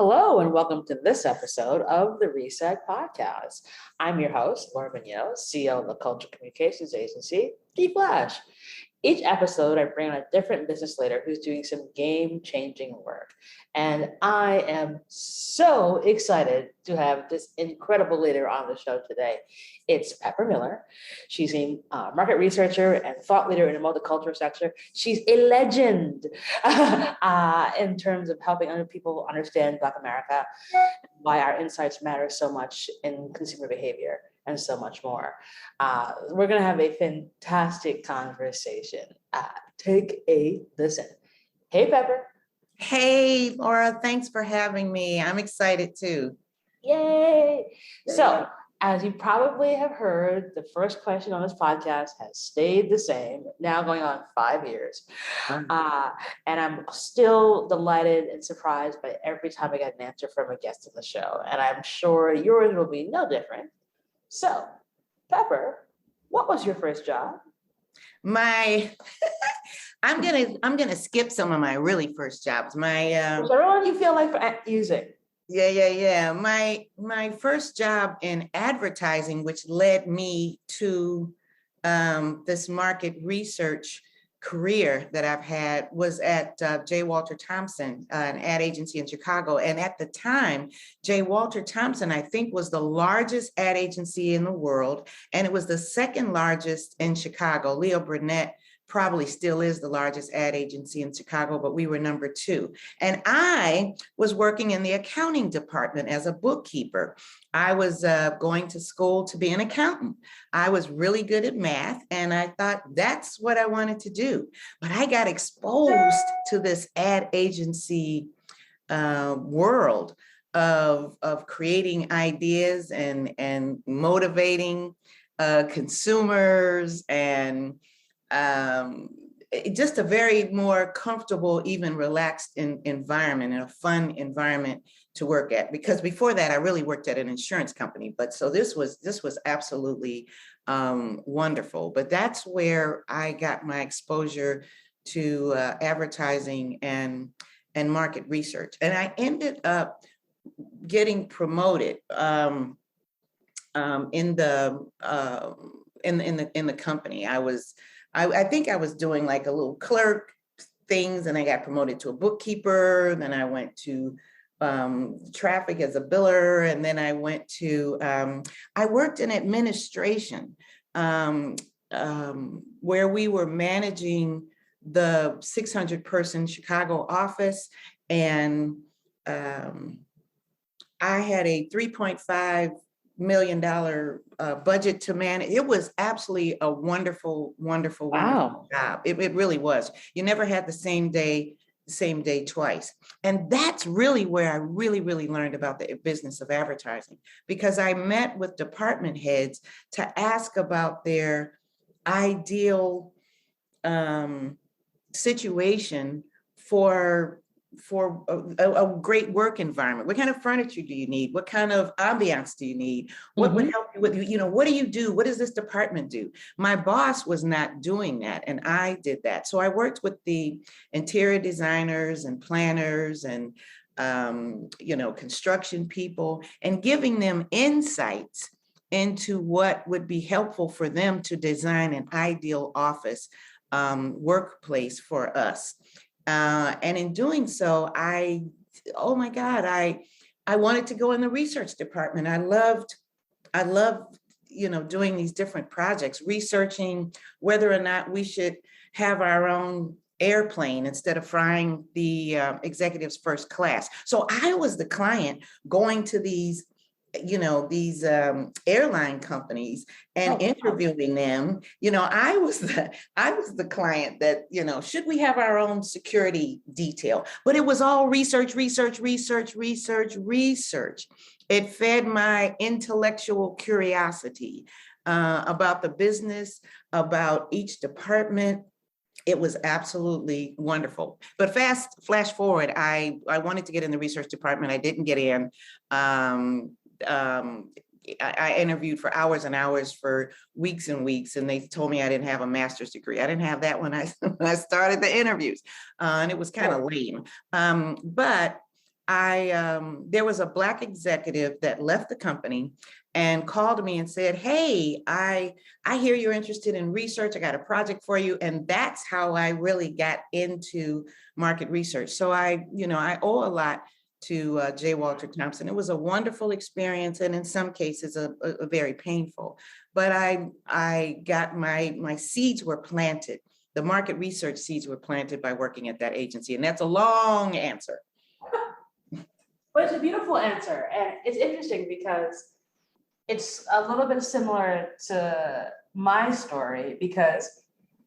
Hello, and welcome to this episode of the Reset Podcast. I'm your host, Laura Mignot, CEO of the Cultural Communications Agency, D-Flash. Each episode, I bring on a different business leader who's doing some game-changing work. And I am so excited to have this incredible leader on the show today. It's Pepper Miller. She's a market researcher and thought leader in the multicultural sector. She's a legend in terms of helping other people understand Black America, why our insights matter so much in consumer behavior, and so much more. We're going to have a fantastic conversation. Take a listen. Hey, Pepper. Hey, Laura, thanks for having me. I'm excited too. Yay. So, as you probably have heard, the first question on this podcast has stayed the same, now going on 5 years. And I'm still delighted and surprised by every time I get an answer from a guest on the show. And I'm sure yours will be no different. So, Pepper, what was your first job? I'm gonna skip some of my really first jobs. Whichever one you feel like for music. Yeah. My first job in advertising, which led me to this market research career that I've had, was at J. Walter Thompson, an ad agency in Chicago. And at the time, J. Walter Thompson, I think, was the largest ad agency in the world. And it was the second largest in Chicago. Leo Burnett probably still is the largest ad agency in Chicago, but we were number 2. And I was working in the accounting department as a bookkeeper. I was going to school to be an accountant. I was really good at math, and I thought that's what I wanted to do. But I got exposed to this ad agency world of creating ideas and motivating consumers, and just a very more comfortable, even relaxed environment, and a fun environment to work at. Because before that, I really worked at an insurance company. But so this was absolutely wonderful. But that's where I got my exposure to advertising and market research. And I ended up getting promoted in the company. I think I was doing like a little clerk things, and I got promoted to a bookkeeper. Then I went to traffic as a biller. And then I went to, I worked in administration where we were managing the 600-person Chicago office. And I had a $3.5 million budget to manage. It was absolutely a wonderful job. It really was. You never had the same day twice. And that's really where I really learned about the business of advertising, because I met with department heads to ask about their ideal situation for a great work environment. What kind of furniture do you need? What kind of ambiance do you need? What would help you with, what do you do? What does this department do? My boss was not doing that, and I did that. So I worked with the interior designers and planners and construction people, and giving them insights into what would be helpful for them to design an ideal office workplace for us. And in doing so, I wanted to go in the research department. I loved, doing these different projects, researching whether or not we should have our own airplane instead of flying the executives first class. So I was the client going to these airline companies and interviewing them. I was the client that, should we have our own security detail? But it was all research. It fed my intellectual curiosity about the business, about each department. It was absolutely wonderful. But flash forward, I wanted to get in the research department. I didn't get in. I interviewed for hours and hours for weeks and weeks, and they told me I didn't have a master's degree. I didn't have that when I started the interviews, and it was kind of lame. But there was a Black executive that left the company and called me and said, "Hey, I hear you're interested in research. I got a project for you." And that's how I really got into market research. So I owe a lot to J. Walter Thompson. It was a wonderful experience, and in some cases, a very painful. But I got my seeds were planted. The market research seeds were planted by working at that agency, and that's a long answer. But it's a beautiful answer, and it's interesting because it's a little bit similar to my story, because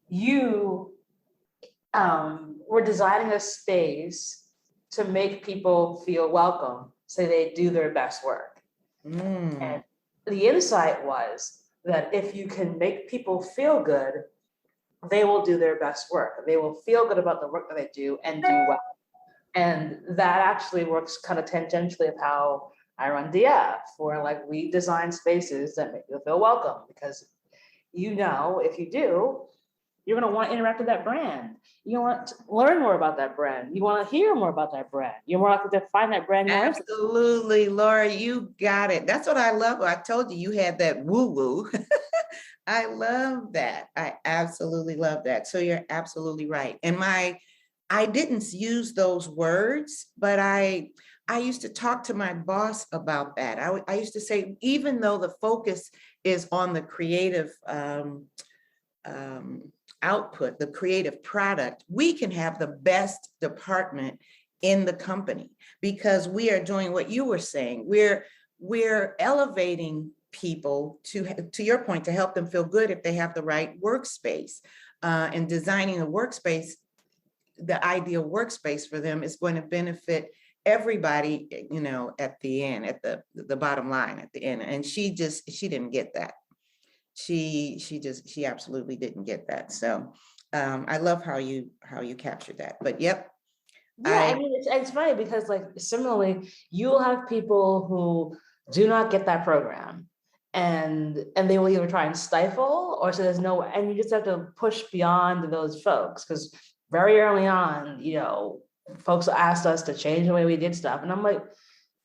you were designing a space to make people feel welcome so they do their best work. And the insight was that if you can make people feel good, they will do their best work. They will feel good about the work that they do and do well. And that actually works kind of tangentially of how I run DF, where like we design spaces that make you feel welcome, because if you do, you're going to want to interact with that brand. You want to learn more about that brand. You want to hear more about that brand. You're more likely to find that brand. Absolutely, Laura, you got it. That's what I love. I told you had that woo-woo. I love that. I absolutely love that. So you're absolutely right. And I didn't use those words, but I used to talk to my boss about that. I used to say, even though the focus is on the creative output, the creative product, we can have the best department in the company, because we are doing what you were saying. We're elevating people to your point, to help them feel good if they have the right workspace, and designing a workspace, the ideal workspace for them is going to benefit everybody, at the end, at the bottom line at the end. And she didn't get that. She absolutely didn't get that. So I love how you captured that. But yep. Yeah, I mean, it's funny because like similarly, you'll have people who do not get that program, and they will either try and stifle, or so there's no, and you just have to push beyond those folks, because very early on, folks asked us to change the way we did stuff, and I'm like,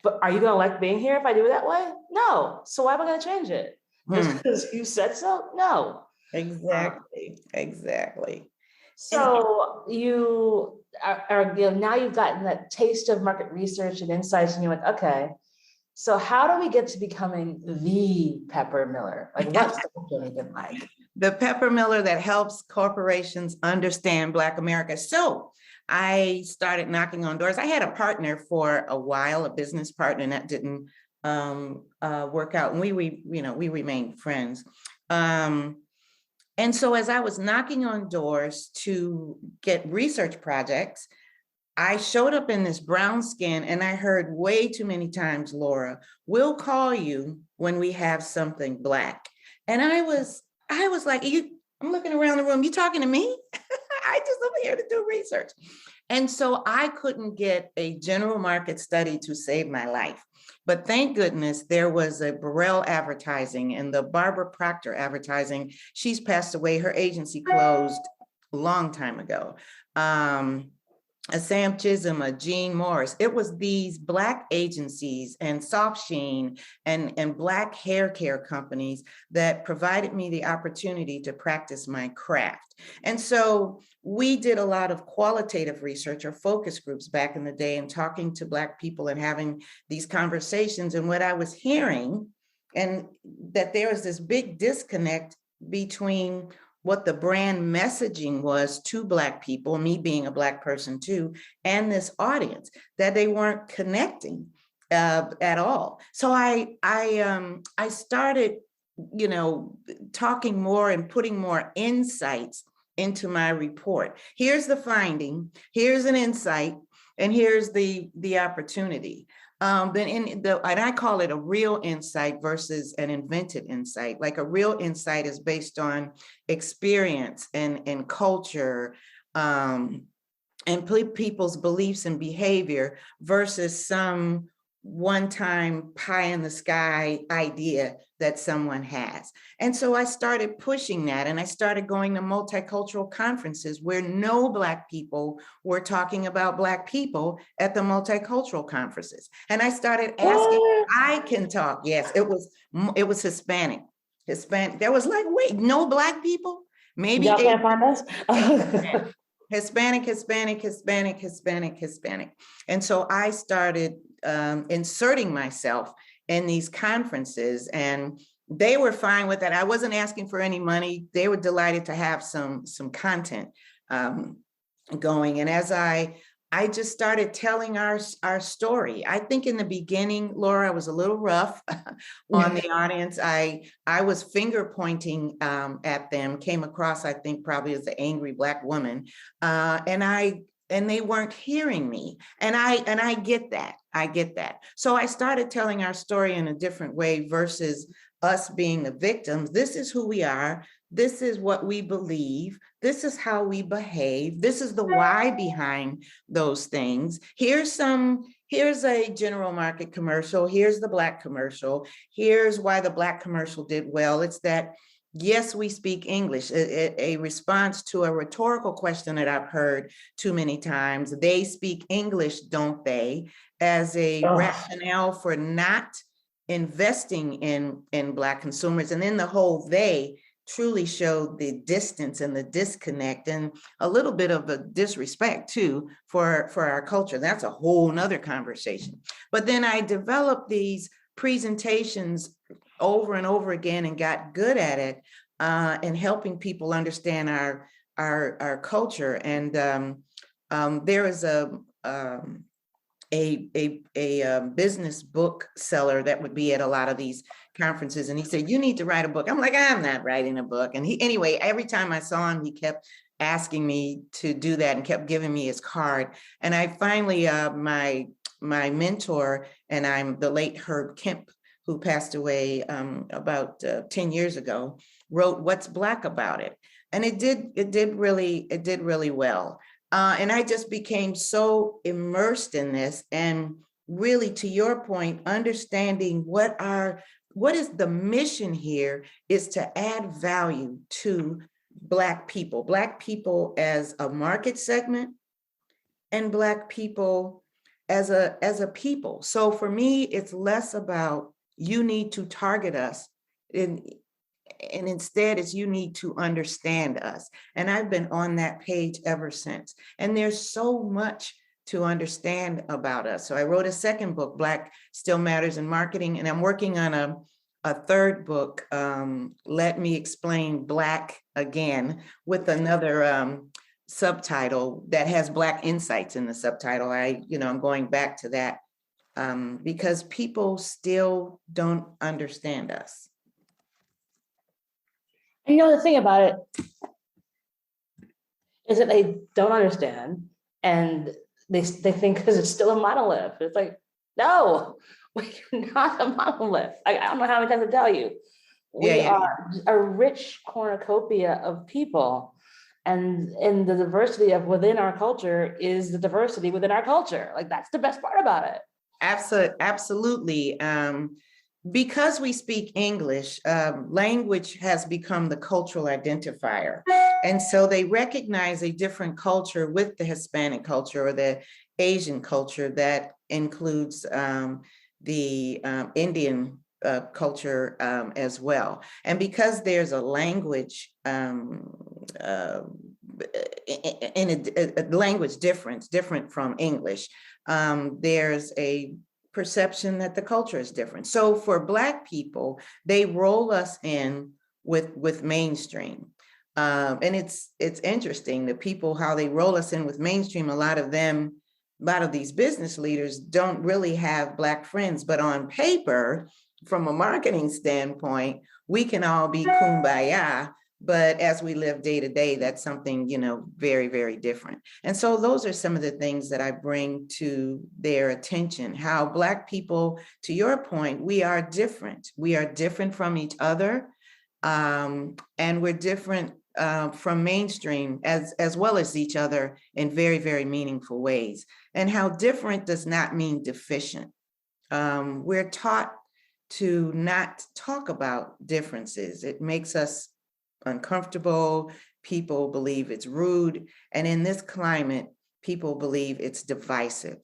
but are you gonna like being here if I do it that way? No. So why am I gonna change it? Just because you said so? No. Exactly. So you are now you've gotten that taste of market research and insights, and you're like, okay, so how do we get to becoming the Pepper Miller? Like, what's the journey been like? The Pepper Miller that helps corporations understand Black America. So I started knocking on doors. I had a partner for a while, a business partner, and that didn't work out. And we remained friends. And so as I was knocking on doors to get research projects, I showed up in this brown skin, and I heard way too many times, Laura, we'll call you when we have something Black. And I was like, I'm looking around the room, you talking to me? I just am here to do research. And so I couldn't get a general market study to save my life. But thank goodness there was a Burrell Advertising and the Barbara Proctor Advertising. She's passed away. Her agency closed a long time ago. A Sam Chisholm, a Jean Morris. It was these Black agencies and Soft Sheen and Black hair care companies that provided me the opportunity to practice my craft. And so we did a lot of qualitative research or focus groups back in the day, and talking to Black people and having these conversations. And what I was hearing, and that there was this big disconnect between what the brand messaging was to Black people, me being a Black person too, and this audience, that they weren't connecting at all. So I started, talking more and putting more insights into my report. Here's the finding, here's an insight, and here's the opportunity. And I call it a real insight versus an invented insight. Like a real insight is based on experience and culture, and people's beliefs and behavior, versus some one-time pie in the sky idea that someone has. And so I started pushing that, and I started going to multicultural conferences where no Black people were talking about Black people at the multicultural conferences. And I started asking, I can talk. Yes, it was Hispanic. There was like, wait, no Black people? Maybe y'all can't find us. Hispanic. And so I started inserting myself in these conferences, and they were fine with that. I wasn't asking for any money. They were delighted to have some content going. And as I just started telling our story. I think in the beginning, Laura, I was a little rough on the audience. I was finger pointing at them, came across, I think, probably as an angry Black woman. And they weren't hearing me. And I get that. I get that. So I started telling our story in a different way versus us being the victims. This is who we are. This is what we believe. This is how we behave. This is the why behind those things. Here's a general market commercial. Here's the Black commercial. Here's why the Black commercial did well. It's that, yes, we speak English, a response to a rhetorical question that I've heard too many times. They speak English, don't they? As a rationale for not investing in Black consumers. And then the whole they truly showed the distance and the disconnect and a little bit of a disrespect too for our culture. That's a whole nother conversation. But then I developed these presentations over and over again and got good at it and helping people understand our culture. And there is a business book seller that would be at a lot of these conferences, and he said, "You need to write a book." I'm like, "I'm not writing a book." And anyway, every time I saw him, he kept asking me to do that and kept giving me his card. And I finally, my mentor, and I'm the late Herb Kemp, who passed away about 10 years ago, wrote "What's Black About It?" And it did really well. And I just became so immersed in this, and really, to your point, understanding what is the mission here is to add value to Black people as a market segment, and Black people as a people. So for me, it's less about you need to target us, and instead it's you need to understand us. And I've been on that page ever since. And there's so much to understand about us. So I wrote a second book, Black Still Matters in Marketing, and I'm working on a third book, Let Me Explain Black Again, with another subtitle that has Black insights in the subtitle. I'm going back to that because people still don't understand us. And the thing about it is that they don't understand, and they think because it's still a monolith. It's like, no, we're not a monolith. I don't know how many times to tell you. We are a rich cornucopia of people, and the diversity of within our culture is the diversity within our culture. Like, that's the best part about it. Absolutely. Because we speak English, language has become the cultural identifier. And so they recognize a different culture with the Hispanic culture or the Asian culture that includes the Indian culture as well. And because there's a language in a language different from English, there's a perception that the culture is different. So for Black people, they roll us in with mainstream. And it's interesting, the people, how they roll us in with mainstream. A lot of these business leaders don't really have Black friends, but on paper, from a marketing standpoint, we can all be kumbaya. But as we live day to day, that's something, very, very different. And so those are some of the things that I bring to their attention, how Black people, to your point, we are different. We are different from each other. And we're different from mainstream as well as each other in very, very meaningful ways. And how different does not mean deficient. we're taught to not talk about differences. It makes us uncomfortable. People believe it's rude. And in this climate, people believe it's divisive.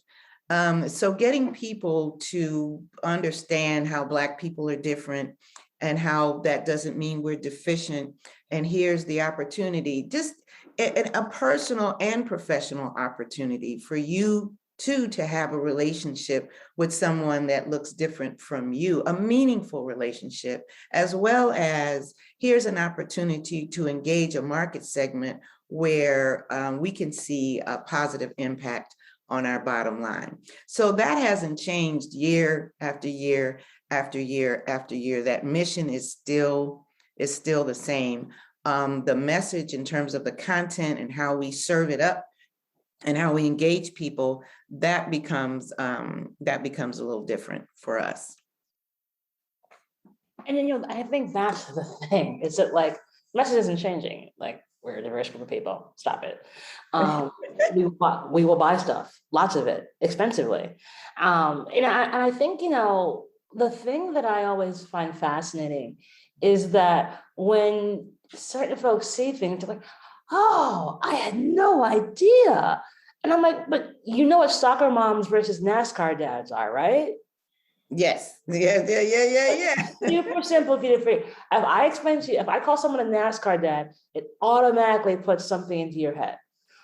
So getting people to understand how Black people are different and how that doesn't mean we're deficient. And here's the opportunity, just a personal and professional opportunity for you to have a relationship with someone that looks different from you, a meaningful relationship, as well as here's an opportunity to engage a market segment where we can see a positive impact on our bottom line. So that hasn't changed year after year after year after year. That mission is still the same. The message in terms of the content and how we serve it up and how we engage people, that becomes a little different for us. And then, I think that's the thing, is that like message isn't changing. Like, we're a diverse group of people. Stop it. We will buy stuff, lots of it, expensively. And I think, the thing that I always find fascinating is that when certain folks see things, they're like, oh, I had no idea. And I'm like, but you know what soccer moms versus NASCAR dads are, right? Yes. Yeah. Super simple, super free. If I explain to you, if I call someone a NASCAR dad, it automatically puts something into your head.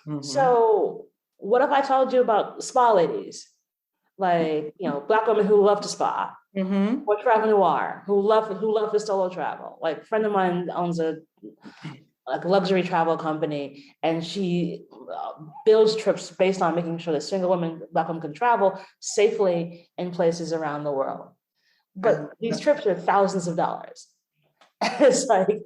Mhm. So what if I told you about spa ladies? Like, Black women who love to spa, Mhm. or travel noir, who love to solo travel. Like, a friend of mine owns a luxury travel company, and she builds trips based on making sure that single women, Black women, can travel safely in places around the world. But these trips are thousands of dollars. It's like,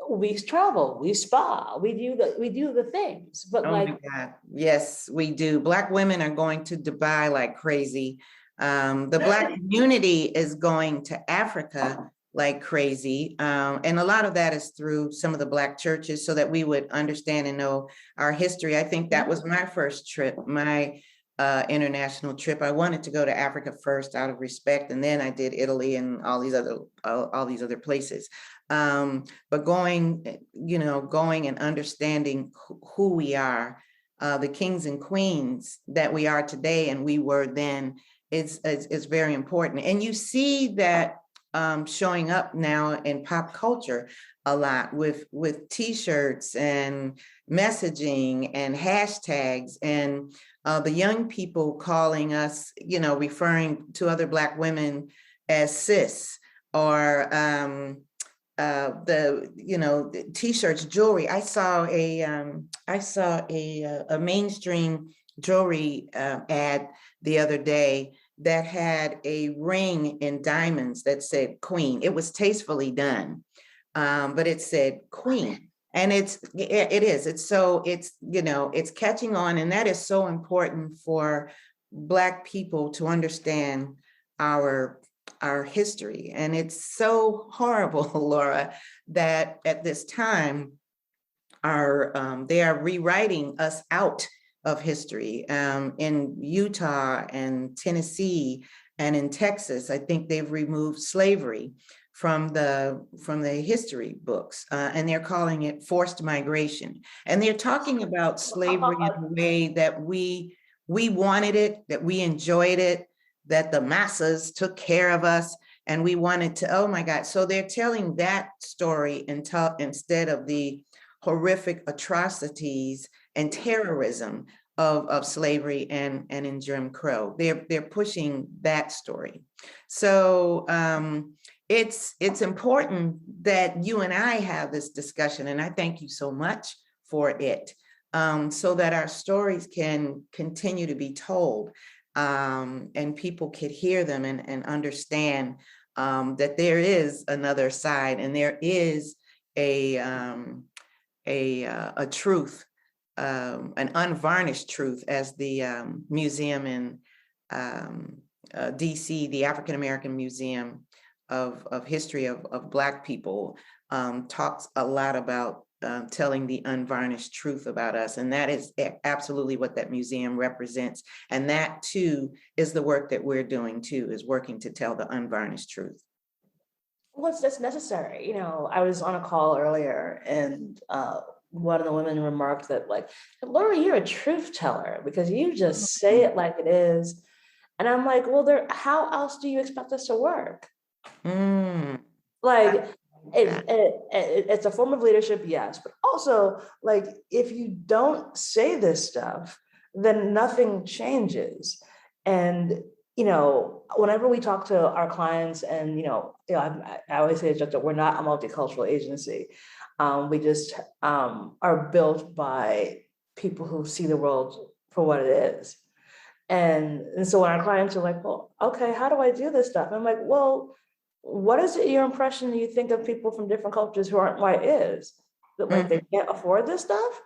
we travel, we spa, we do the things, but Oh like, my God. Yes, we do. Black women are going to Dubai like crazy. The Black community is going to Africa like crazy. And a lot of that is through some of the Black churches so that we would understand and know our history. I think that was my first trip, my international trip. I wanted to go to Africa first out of respect, and then I did Italy and all these other places. But going and understanding who we are, the kings and queens that we are today and we were then, is very important. And you see that showing up now in pop culture a lot with t-shirts and messaging and hashtags, and the young people calling us, referring to other Black women as sis, or the t-shirts, jewelry. I saw a mainstream jewelry ad the other day that had a ring in diamonds that said Queen. It was tastefully done, but it said Queen. And it's catching on, and that is so important for Black people to understand our history. And it's so horrible, Laura, that at this time they are rewriting us out of history. In Utah and Tennessee and in Texas, I think they've removed slavery from the history books, and they're calling it forced migration. And they're talking about slavery in a way that we wanted it, that we enjoyed it, that the masses took care of us, and we wanted to, oh my God. So they're telling that story instead of the horrific atrocities and terrorism of slavery and in Jim Crow. They're pushing that story. So it's important that you and I have this discussion, and I thank you so much for it, so that our stories can continue to be told, and people could hear them and understand that there is another side, and there is a truth, an unvarnished truth, as the museum in DC, the African American Museum of History of Black people, talks a lot about telling the unvarnished truth about us. And that is absolutely what that museum represents. And that too is the work that we're doing too, is working to tell the unvarnished truth. Well, that's necessary. You know, I was on a call earlier and one of the women remarked that like, Laura, you're a truth teller because you just say it like it is. And I'm like, well, how else do you expect us to work? Like, it's a form of leadership, yes, but also like if you don't say this stuff, then nothing changes. And you know, whenever we talk to our clients, and I always say that we're not a multicultural agency. We just are built by people who see the world for what it is. And so when our clients are like, well, okay, how do I do this stuff? And I'm like, well, what is it your impression you think of people from different cultures who aren't white is? That like they can't afford this stuff?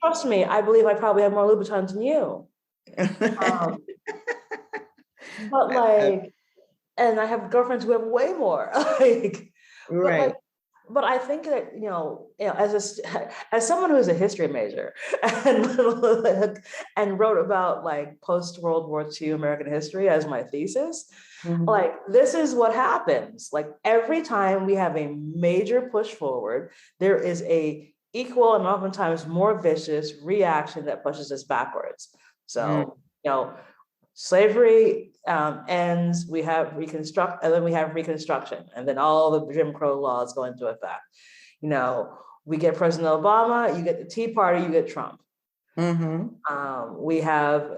Trust me, I believe I probably have more Louboutins than you. But like, and I have girlfriends who have way more. Like, Right. but I think that as someone who's a history major and wrote about like post World War II American history as my thesis, like this is what happens. Like every time we have a major push forward, there is a equal and oftentimes more vicious reaction that pushes us backwards. So slavery ends, we have and then we have Reconstruction, and then all the Jim Crow laws go into effect. You know, we get President Obama, you get the Tea Party, you get Trump. We have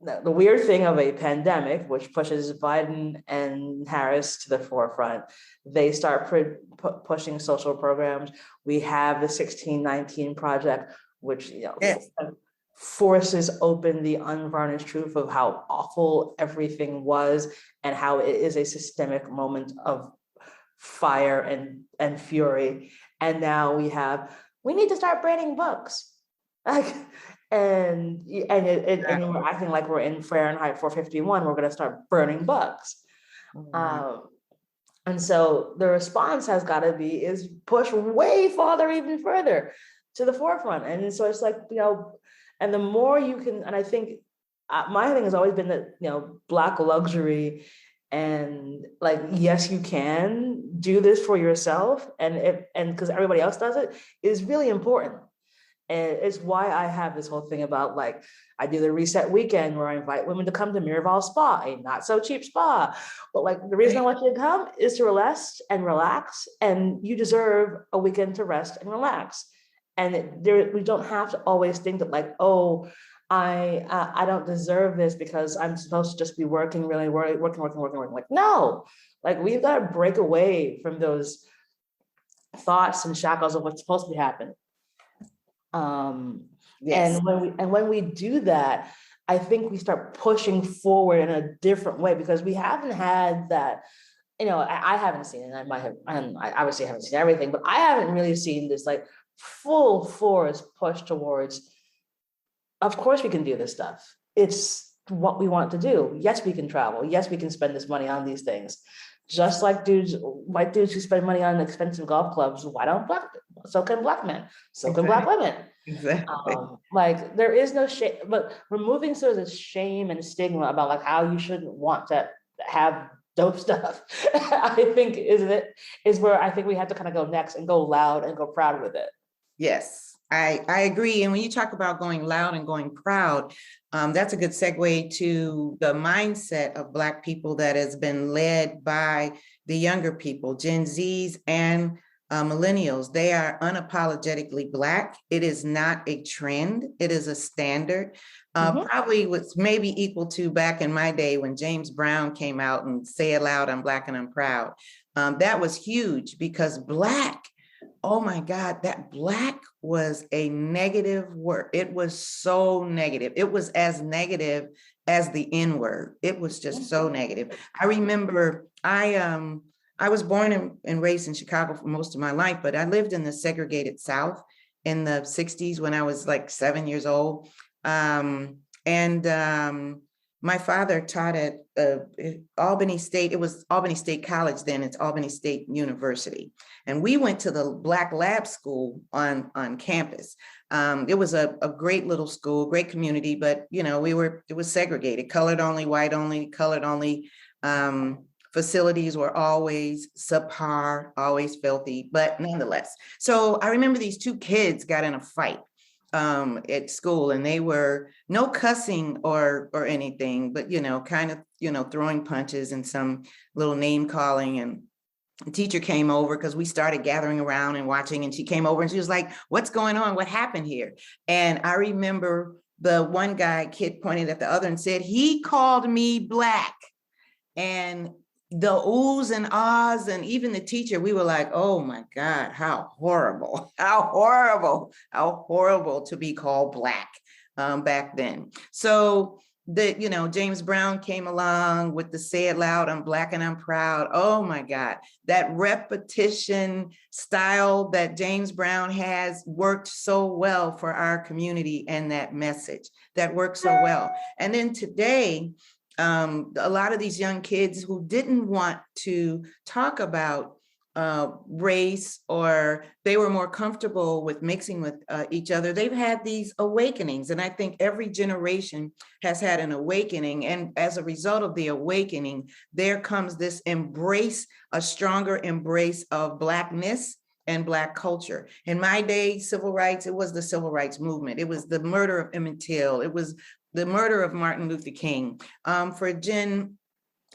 the weird thing of a pandemic, which pushes Biden and Harris to the forefront. They start pushing social programs. We have the 1619 Project, which forces open the unvarnished truth of how awful everything was and how it is a systemic moment of fire and fury. And now we need to start branding books. Like, and we're acting like we're in Fahrenheit 451, we're going to start burning books. And so the response has got to be is push way farther, even further to the forefront. And so it's like, and the more you can, and I think my thing has always been that, Black luxury and like, yes, you can do this for yourself. And because everybody else does it is really important. And it's why I have this whole thing about like, I do the reset weekend where I invite women to come to Miraval Spa, a not so cheap spa. But like the reason I want you to come is to rest and relax. And you deserve a weekend to rest and relax. And we don't have to always think that like, oh, I don't deserve this because I'm supposed to just be working, really working. Like, no, like we've got to break away from those thoughts and shackles of what's supposed to be happening. Yes. And when we do that, I think we start pushing forward in a different way because we haven't had that. I haven't seen it. I might have, and I obviously haven't seen everything, but I haven't really seen this like full force push towards, of course we can do this stuff. It's what we want to do. Yes, we can travel. Yes, we can spend this money on these things. Just like white dudes who spend money on expensive golf clubs, so can Black men, so can Black women. Exactly. Like there is no shame, but removing sort of the shame and stigma about like how you shouldn't want to have dope stuff, I think is where I think we have to kind of go next and go loud and go proud with it. Yes, I agree. And when you talk about going loud and going proud, that's a good segue to the mindset of Black people that has been led by the younger people, Gen Zs and millennials. They are unapologetically Black. It is not a trend. It is a standard. Probably was maybe equal to back in my day when James Brown came out and say it loud, I'm Black and I'm proud. That was huge because Black, oh my God, that Black was a negative word. It was so negative. It was as negative as the N word. It was just so negative. I remember I was born and raised in Chicago for most of my life, but I lived in the segregated South in the 60s when I was like 7 years old. My My father taught at Albany State. It was Albany State College then. It's Albany State University. And we went to the Black Lab School on campus. It was a great little school, great community, but it was segregated, colored only, white only, colored only. Facilities were always subpar, always filthy, but nonetheless. So I remember these two kids got in a fight at school, and they were no cussing or anything, but kind of throwing punches and some little name calling. And the teacher came over because we started gathering around and watching, and she came over and she was like, "What's going on? What happened here?" And I remember the one kid pointed at the other and said, "He called me black." And the oohs and ahs, and even the teacher, we were like, "Oh my God, how horrible, how horrible, how horrible to be called black back then." So James Brown came along with the "Say It Loud, I'm Black and I'm Proud." Oh my God, that repetition style that James Brown has worked so well for our community, and that message that worked so well. And then today, a lot of these young kids who didn't want to talk about race, or they were more comfortable with mixing with each other, they've had these awakenings. And I think every generation has had an awakening. And as a result of the awakening, there comes this embrace, a stronger embrace of Blackness and Black culture. In my day, civil rights, it was the civil rights movement. It was the murder of Emmett Till. It was the murder of Martin Luther King. For Gen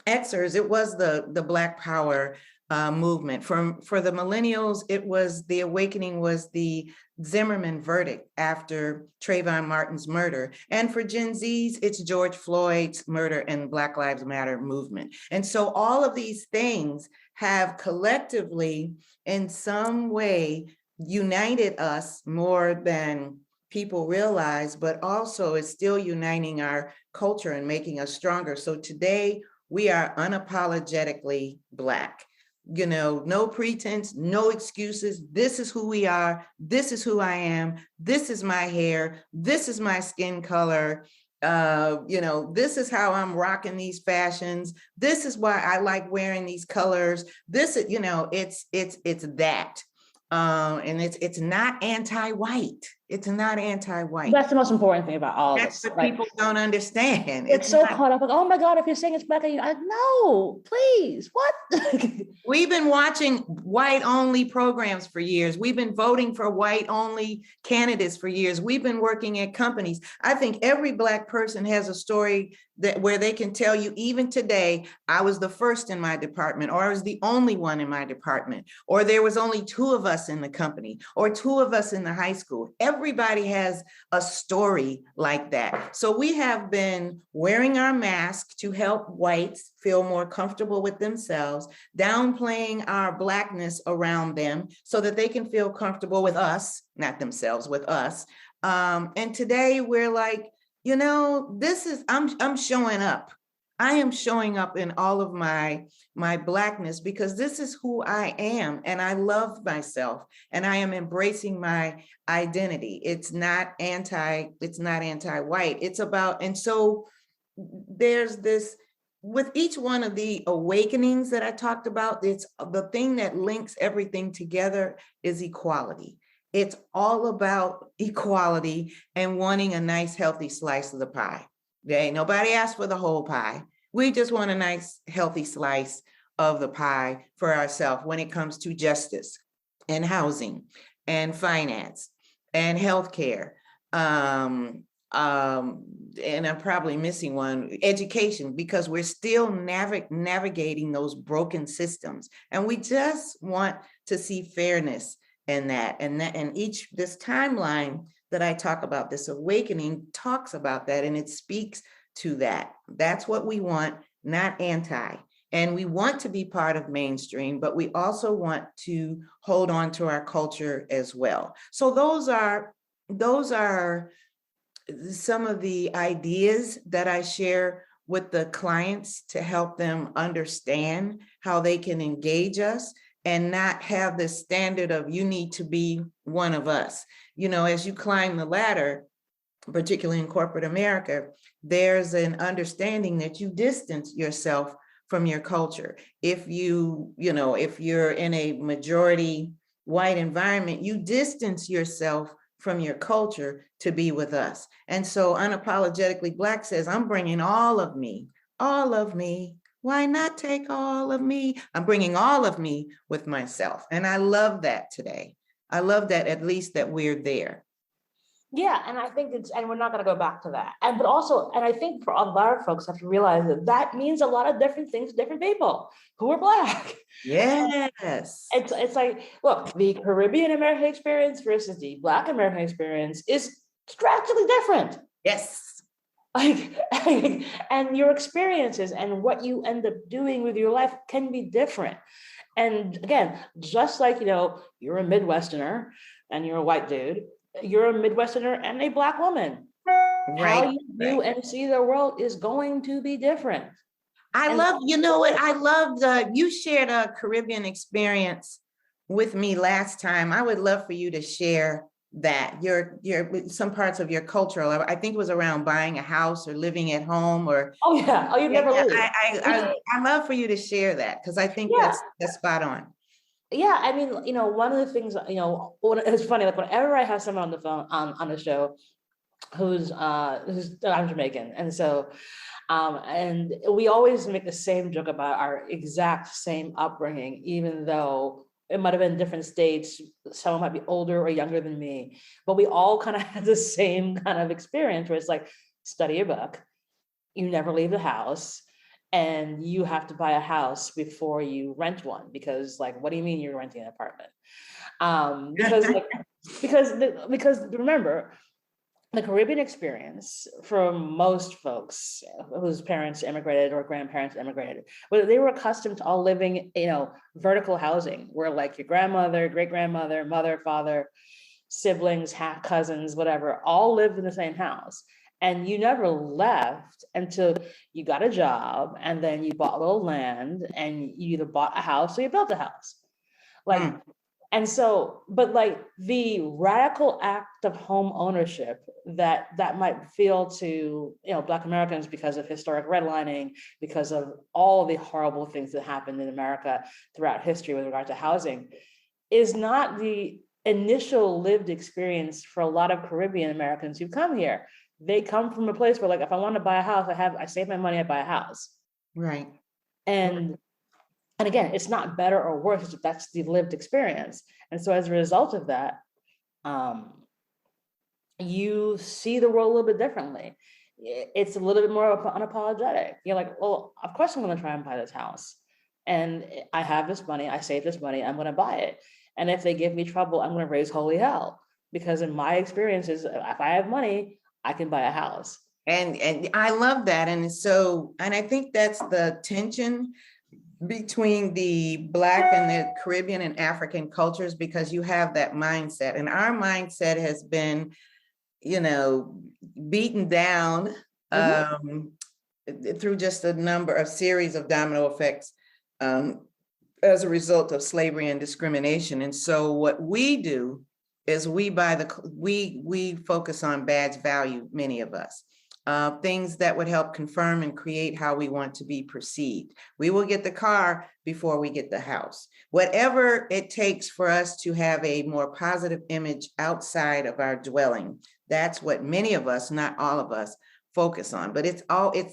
Xers, it was the Black Power movement. For the millennials, it was the awakening, was the Zimmerman verdict after Trayvon Martin's murder. And for Gen Zs, it's George Floyd's murder and Black Lives Matter movement. And so all of these things have collectively, in some way, united us more than people realize, but also is still uniting our culture and making us stronger. So today we are unapologetically Black. No pretense, no excuses. This is who we are. This is who I am. This is my hair. This is my skin color. This is how I'm rocking these fashions. This is why I like wearing these colors. This is, it's that. And it's not anti-white. It's not anti-white. That's the most important thing about all of That's this. what people don't understand. It's so caught up like, oh my God, if you're saying it's Black, no, please, what? We've been watching white only programs for years. We've been voting for white only candidates for years. We've been working at companies. I think every Black person has a story where they can tell you, even today, I was the first in my department, or I was the only one in my department, or there was only 2 of us in the company, or 2 of us in the high school. Everybody has a story like that. So we have been wearing our masks to help whites feel more comfortable with themselves, downplaying our Blackness around them so that they can feel comfortable with us, not themselves, with us. And today we're like, I'm showing up. I am showing up in all of my Blackness, because this is who I am, and I love myself, and I am embracing my identity. It's not anti-white. It's about, and so there's this, with each one of the awakenings that I talked about, it's the thing that links everything together is equality. It's all about equality and wanting a nice, healthy slice of the pie. Okay, nobody asked for the whole pie. We just want a nice, healthy slice of the pie for ourselves when it comes to justice and housing and finance and healthcare. And I'm probably missing one, education, because we're still navigating those broken systems. And we just want to see fairness in that. And this timeline that I talk about, this awakening, talks about that, and it speaks to that. That's what we want, not anti. And we want to be part of mainstream, but we also want to hold on to our culture as well. So those are some of the ideas that I share with the clients to help them understand how they can engage us and not have this standard of, you need to be one of us. As you climb the ladder, particularly in corporate America, there's an understanding that you distance yourself from your culture. If if you're in a majority white environment, you distance yourself from your culture to be with us. And so Unapologetically Black says, I'm bringing all of me, all of me. Why not take all of me? I'm bringing all of me with myself. And I love that today. I love that, at least that we're there. Yeah, and I think and we're not going to go back to that. And I think for a lot of folks have to realize that means a lot of different things to different people who are Black. Yes. It's like, look, the Caribbean American experience versus the Black American experience is drastically different. Yes. Like, and your experiences and what you end up doing with your life can be different. And again, just like, you're a Midwesterner and you're a white dude, you're a Midwesterner and a Black woman. Right. How you do and see the world is going to be different. I love you shared a Caribbean experience with me last time. I would love for you to share that your some parts of your cultural, I think it was around buying a house or living at home or. Oh yeah. Oh, you never leave. I love for you to share that because I think that's spot on. Yeah, I mean, one of the things, it's funny, like whenever I have someone on the phone on the show who's I'm Jamaican, and so and we always make the same joke about our exact same upbringing, even though it might have been different states. Someone might be older or younger than me, but we all kind of had the same kind of experience where it's like, study a book, you never leave the house, and you have to buy a house before you rent one, because like, what do you mean you're renting an apartment? Because remember, the Caribbean experience for most folks whose parents immigrated or grandparents immigrated, whether they were accustomed to all living, vertical housing, where like your grandmother, great grandmother, mother, father, siblings, half cousins, whatever, all lived in the same house. And you never left until you got a job, and then you bought a little land, and you either bought a house or you built a house. Like, and so, but like the radical act of home ownership that might feel to, Black Americans because of historic redlining, because of all the horrible things that happened in America throughout history with regard to housing, is not the initial lived experience for a lot of Caribbean Americans who come here. They come from a place where, like, if I want to buy a house, I save my money, I buy a house. Right. And again, it's not better or worse, that's the lived experience. And so as a result of that, you see the world a little bit differently. It's a little bit more unapologetic. You're like, well, of course I'm going to try and buy this house. And I have this money, I save this money, I'm going to buy it. And if they give me trouble, I'm going to raise holy hell. Because in my experiences, if I have money, I can buy a house. And I love that. And I think that's the tension between the Black and the Caribbean and African cultures, because you have that mindset. And our mindset has been, beaten down through just a series of domino effects as a result of slavery and discrimination. And so what we do is we focus on badge value, many of us. Things that would help confirm and create how we want to be perceived. We will get the car before we get the house. Whatever it takes for us to have a more positive image outside of our dwelling, that's what many of us, not all of us, focus on. But it's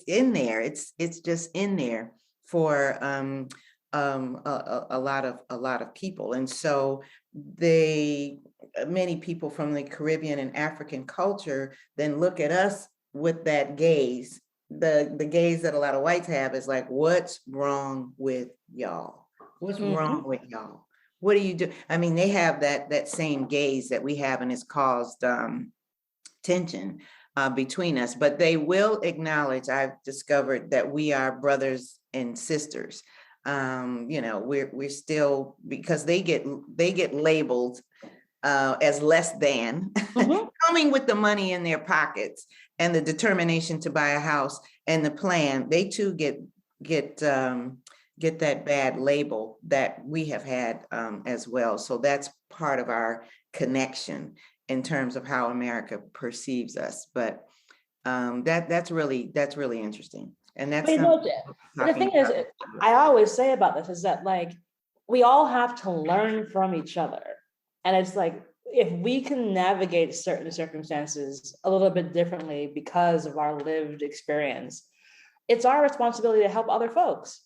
in there. It's just in there for a lot of people. And so many people from the Caribbean and African culture then look at us with that gaze. The gaze that a lot of whites have is like, what's wrong with y'all? What's wrong with y'all? What do you do? I mean, they have that same gaze that we have, and it's caused tension between us. But they will acknowledge, I've discovered, that we are brothers and sisters. We're still, because they get labeled as less than, coming with the money in their pockets and the determination to buy a house and the plan. They too get that bad label that we have had as well. So that's part of our connection. in terms of how America perceives us. But that's really interesting. And that's something but the thing is, I always say about this is that like, we all have to learn from each other. And it's like, if we can navigate certain circumstances a little bit differently because of our lived experience, it's our responsibility to help other folks.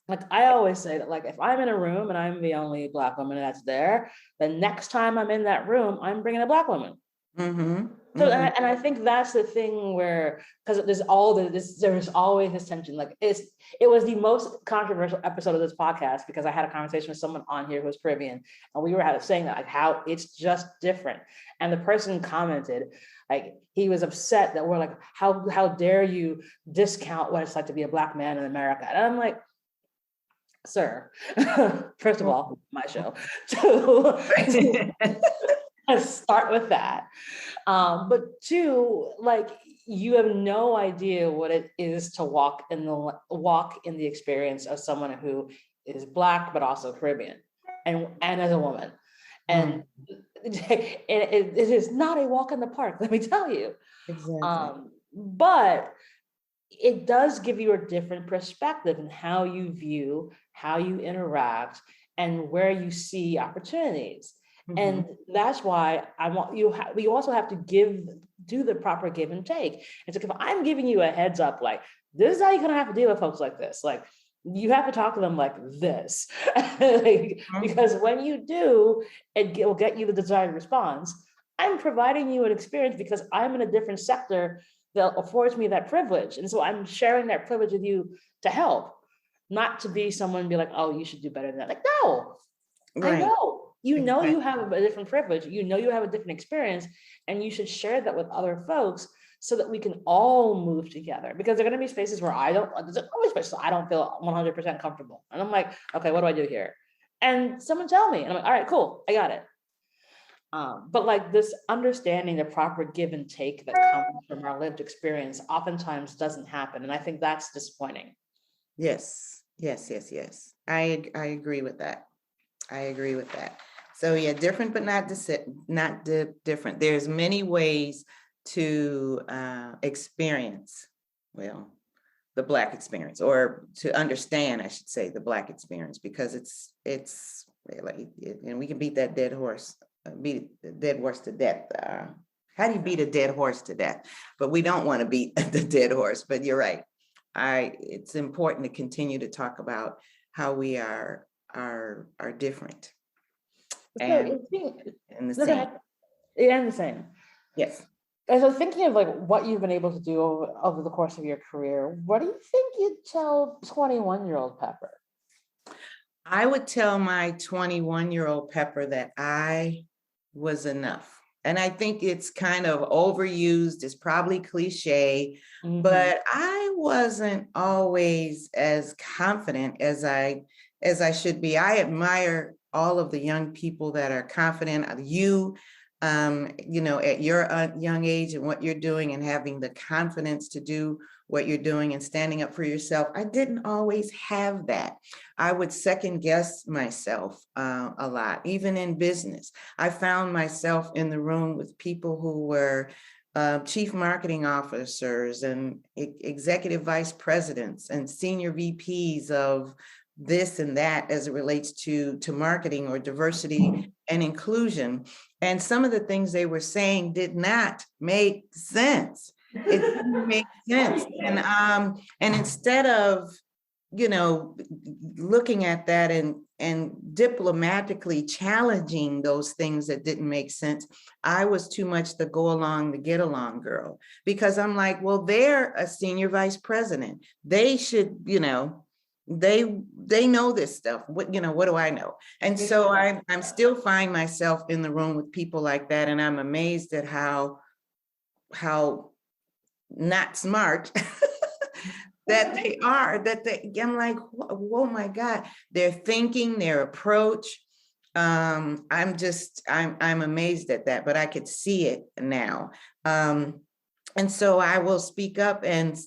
Like I always say that, like, if I'm in a room and I'm the only Black woman that's there, the next time I'm in that room, I'm bringing a Black woman. So, and I think that's the thing where, because there's always this tension. Like it was the most controversial episode of this podcast because I had a conversation with someone on here who was Caribbean, and we were saying that like how it's just different. And the person commented, like he was upset that we're like, how dare you discount what it's like to be a Black man in America? And I'm like, sir, first of all, my show. So let's start with that. But two, like you have no idea what it is to walk in the experience of someone who is Black but also Caribbean, and as a woman, and it is not a walk in the park. Let me tell you. Exactly. But it does give you a different perspective in how you view, how you interact, and where you see opportunities. And that's why I want you, we also have to do the proper give and take. And so if I'm giving you a heads up, like, this is how you're going to have to deal with folks like this. Like, you have to talk to them like this. Like, because when you do, it will get you the desired response. I'm providing you an experience because I'm in a different sector that affords me that privilege. And so I'm sharing that privilege with you to help, not to be someone and be like, oh, you should do better than that. Like, no, right. I know. You know, you have a different privilege, you know, you have a different experience, and you should share that with other folks so that we can all move together. Because there are going to be spaces where there's always places I don't feel 100% comfortable. And I'm like, okay, what do I do here? And someone tell me, and I'm like, all right, cool, I got it. But like this understanding the proper give and take that comes from our lived experience oftentimes doesn't happen. And I think that's disappointing. Yes. I agree with that. So yeah, different, but not different. There's many ways to experience, well, the Black experience, or to understand, I should say, the Black experience, because it's like, and we can beat that dead horse, beat the dead horse to death. How do you beat a dead horse to death? But we don't want to beat the dead horse, but you're right. It's important to continue to talk about how we are different. And the same. And the same. Yes. And so thinking of like what you've been able to do over the course of your career, what do you think you'd tell 21-year-old Pepper? I would tell my 21-year-old Pepper that I was enough. And I think it's kind of overused, it's probably cliche, but I wasn't always as confident as I should be. I admire all of the young people that are confident. You know, at your young age and what you're doing and having the confidence to do what you're doing and standing up for yourself. I didn't always have that. I would second guess myself a lot, even in business. I found myself in the room with people who were chief marketing officers and executive vice presidents and senior VPs of this and that as it relates to marketing or diversity and inclusion. And some of the things they were saying did not make sense. It didn't make sense. And instead of, you know, looking at that and diplomatically challenging those things that didn't make sense, I was too much the go along, the get along girl, because I'm like, well, they're a senior vice president. They should, you know, they know this stuff. What, you know, what do I know? And so I'm still find myself in the room with people like that. And I'm amazed at how not smart that they are, I'm like, oh my God, their thinking, their approach. I'm amazed at that, but I could see it now. And so I will speak up and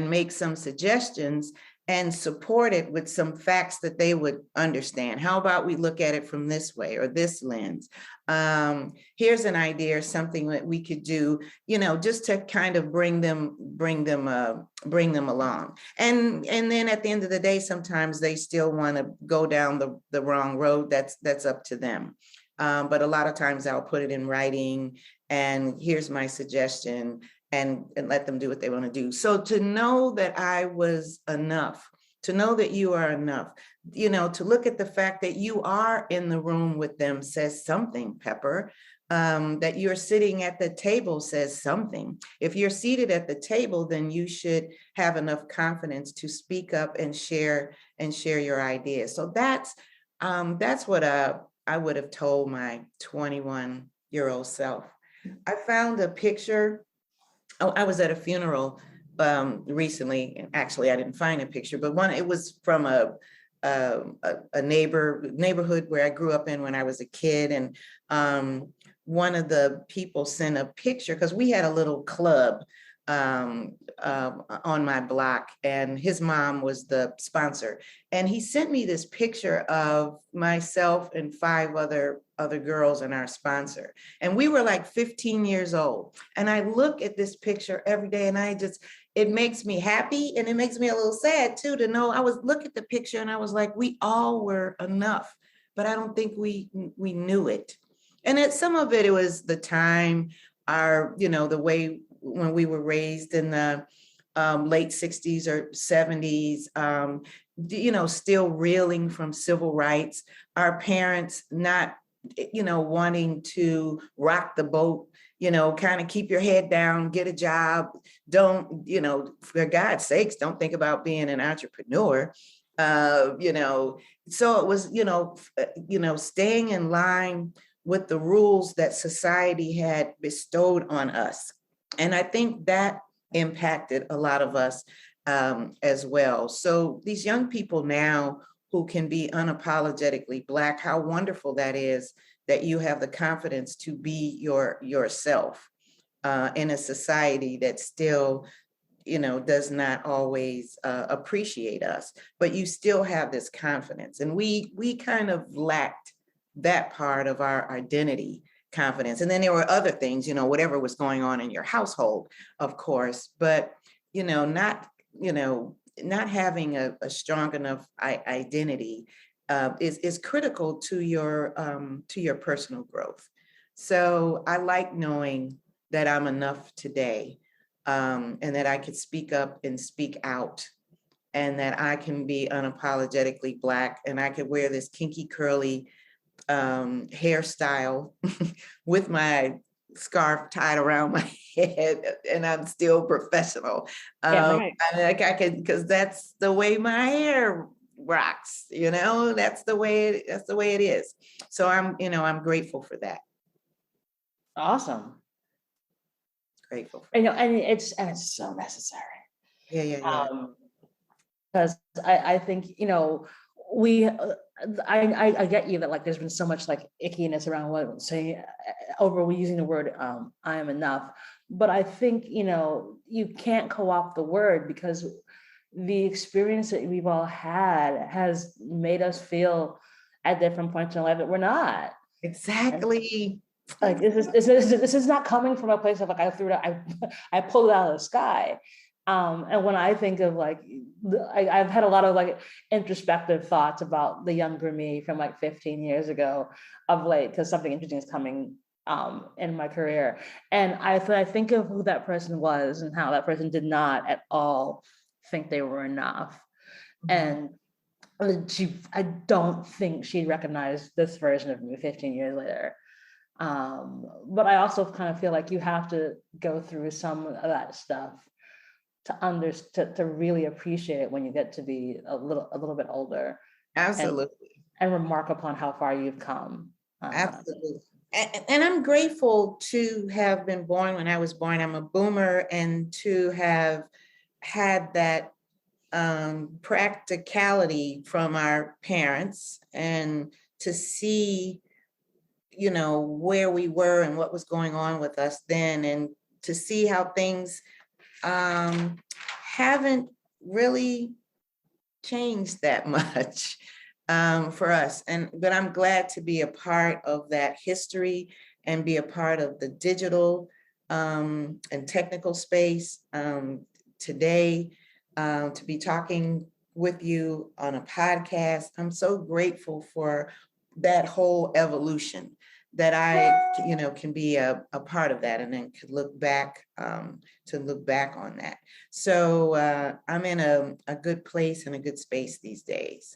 make some suggestions and support it with some facts that they would understand. How about we look at it from this way or this lens? Here's an idea, something that we could do, just to kind of bring them along. And then at the end of the day, sometimes they still want to go down the wrong road. That's up to them. But a lot of times I'll put it in writing, and here's my suggestion, and let them do what they want to do. So to know that I was enough, to know that you are enough, to look at the fact that you are in the room with them says something, Pepper. That you're sitting at the table says something. If you're seated at the table, then you should have enough confidence to speak up and share your ideas. So that's what I would have told my 21-year-old self. I found a picture. Oh, I was at a funeral recently. Actually, I didn't find a picture, but it was from a neighborhood where I grew up in when I was a kid. And one of the people sent a picture, because we had a little club on my block, and his mom was the sponsor. And he sent me this picture of myself and 5 other girls and our sponsor. And we were like 15 years old. And I look at this picture every day, and it makes me happy, and it makes me a little sad too, to know look at the picture, and I was like, we all were enough, but I don't think we knew it. And some of it was the time, the way when we were raised in the late 60s or 70s, still reeling from civil rights, our parents not, wanting to rock the boat, kind of keep your head down, get a job. Don't, for God's sakes, don't think about being an entrepreneur. So it was, staying in line with the rules that society had bestowed on us. And I think that impacted a lot of us as well. So these young people now who can be unapologetically Black, how wonderful that is, that you have the confidence to be yourself in a society that still, does not always appreciate us, but you still have this confidence. And we kind of lacked that part of our identity, confidence. And then there were other things, whatever was going on in your household, of course, but, not having a strong enough identity is critical to your personal growth. So I like knowing that I'm enough today, and that I could speak up and speak out, and that I can be unapologetically Black, and I could wear this kinky curly hairstyle with my scarf tied around my head, and I'm still professional. Right. I can, because that's the way my hair rocks. That's the way it is. So I'm grateful for that. Awesome. Grateful. And it's so necessary. Yeah. Because I think we I get you that, like, there's been so much like ickiness around what saying over using the word I am enough, but I think you can't co-opt the word, because the experience that we've all had has made us feel at different points in life that we're not. Exactly. Like this is not coming from a place of like I threw it, I pulled it out of the sky. And when I think of like, I've had a lot of like introspective thoughts about the younger me from like 15 years ago of late, because something interesting is coming in my career. And I think of who that person was and how that person did not at all think they were enough. And I don't think she recognized this version of me 15 years later. But I also kind of feel like you have to go through some of that stuff to really appreciate it when you get to be a little bit older. Absolutely. And remark upon how far you've come. Absolutely. And I'm grateful to have been born when I was born. I'm a boomer, and to have had that practicality from our parents, and to see, where we were and what was going on with us then, and to see how things haven't really changed that much for us. But I'm glad to be a part of that history and be a part of the digital and technical space today, to be talking with you on a podcast. I'm so grateful for that whole evolution, that I, can be a part of that, and then could look back on that. So I'm in a good place and a good space these days.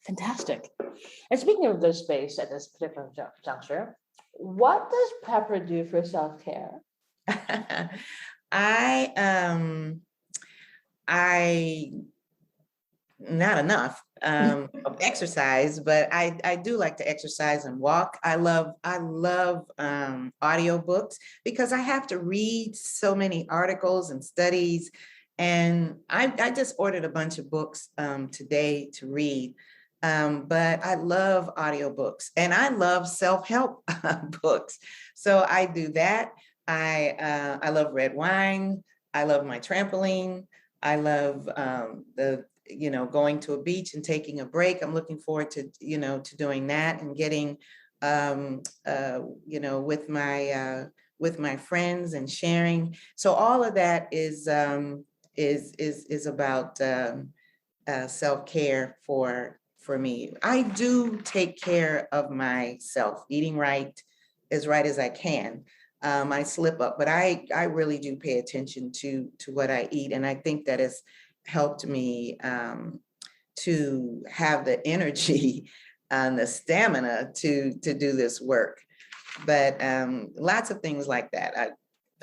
Fantastic. And speaking of this space at this particular juncture, what does Pepper do for self-care? I not enough of exercise, but I do like to exercise and walk. I love audiobooks because I have to read so many articles and studies. And I just ordered a bunch of books today to read. But I love audiobooks and I love self-help books. So I do that. I love red wine. I love my trampoline. I love going to a beach and taking a break. I'm looking forward to doing that and getting with my friends and sharing. So all of that is about self-care for me. I do take care of myself, eating right as I can. I slip up, but I really do pay attention to what I eat. And I think that has helped me to have the energy and the stamina to do this work. But lots of things like that.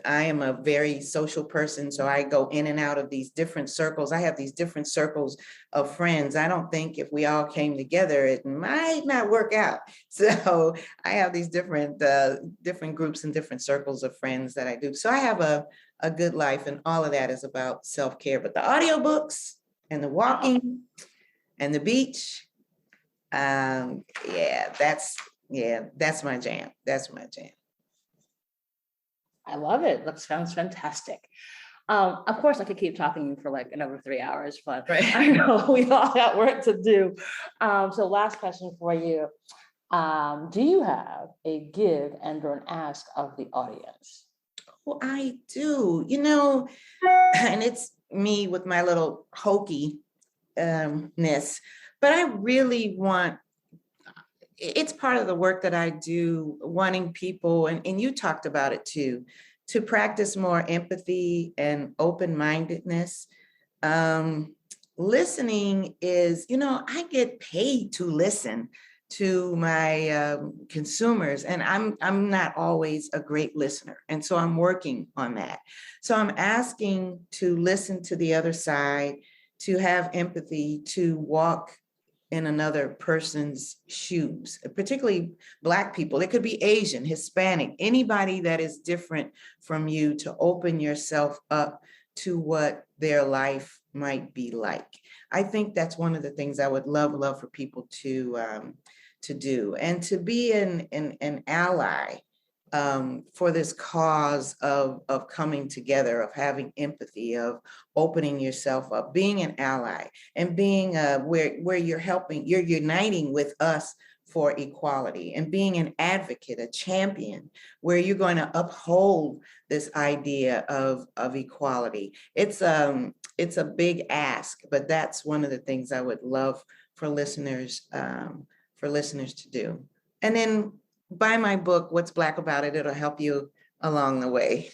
I am a very social person, so I go in and out of these different circles. I have these different circles of friends. I don't think if we all came together, it might not work out. So I have these different groups and different circles of friends that I do. So I have a good life, and all of that is about self-care. But the audiobooks and the walking and the beach, that's my jam. That's my jam. I love it. That sounds fantastic. Of course, I could keep talking for like another 3 hours, but right. I know we all got work to do. So last question for you. Do you have a give and or an ask of the audience? Well, I do, and it's me with my little hokey ness, but I really want, it's part of the work that I do, wanting people, and you talked about it too, to practice more empathy and open-mindedness. Listening is, I get paid to listen to my consumers, and I'm not always a great listener. And so I'm working on that. So I'm asking to listen to the other side, to have empathy, to walk in another person's shoes, particularly Black people. It could be Asian, Hispanic, anybody that is different from you, to open yourself up to what their life might be like. I think that's one of the things I would love for people to do, and to be an ally for this cause of coming together, of having empathy, of opening yourself up, being an ally, and being where you're uniting with us for equality, and being an advocate, a champion, where you're going to uphold this idea of equality. It's a big ask, but that's one of the things I would love for listeners to do. And then buy my book, What's Black About It? It'll help you along the way.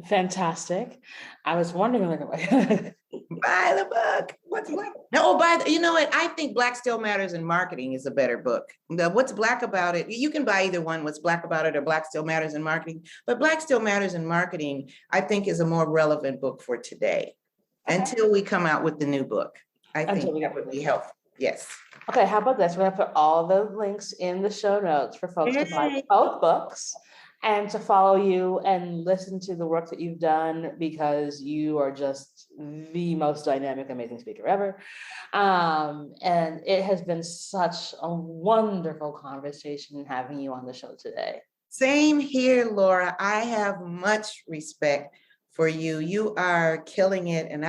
Fantastic. I was wondering, buy the book. What's Black? No, you know what? I think Black Still Matters in Marketing is a better book. What's Black About It? You can buy either one, What's Black About It or Black Still Matters in Marketing. But Black Still Matters in Marketing, I think, is a more relevant book for today, until we come out with the new book. I think that would be helpful. Yes. Okay, how about this? We're going to put all the links in the show notes for folks to buy both books and to follow you and listen to the work that you've done, because you are just the most dynamic, amazing speaker ever. And it has been such a wonderful conversation having you on the show today. Same here, Laura. I have much respect for you. You are killing it. And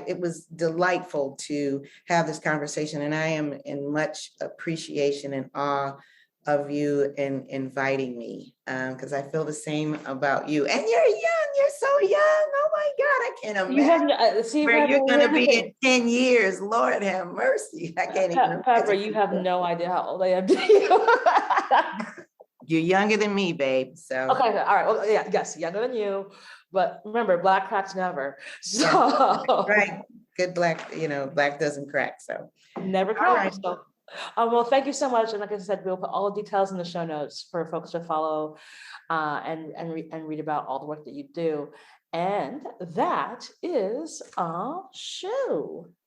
it was delightful to have this conversation. And I am in much appreciation and awe of you and inviting me, because I feel the same about you. And you're so young. Oh my God, I can't You have imagine see, where Pepper, you're going here's to the be thing. in 10 years. Lord have mercy. I can't even Pepper, imagine. you have no idea how old I am to you. You're younger than me, babe. So Okay, all right. Well, yeah, yes, younger than you, but remember, black cracks never. So right. Good black, black doesn't crack. So never all right. cracks. So, well, thank you so much. And like I said, we'll put all the details in the show notes for folks to follow and read about all the work that you do. And that is our show.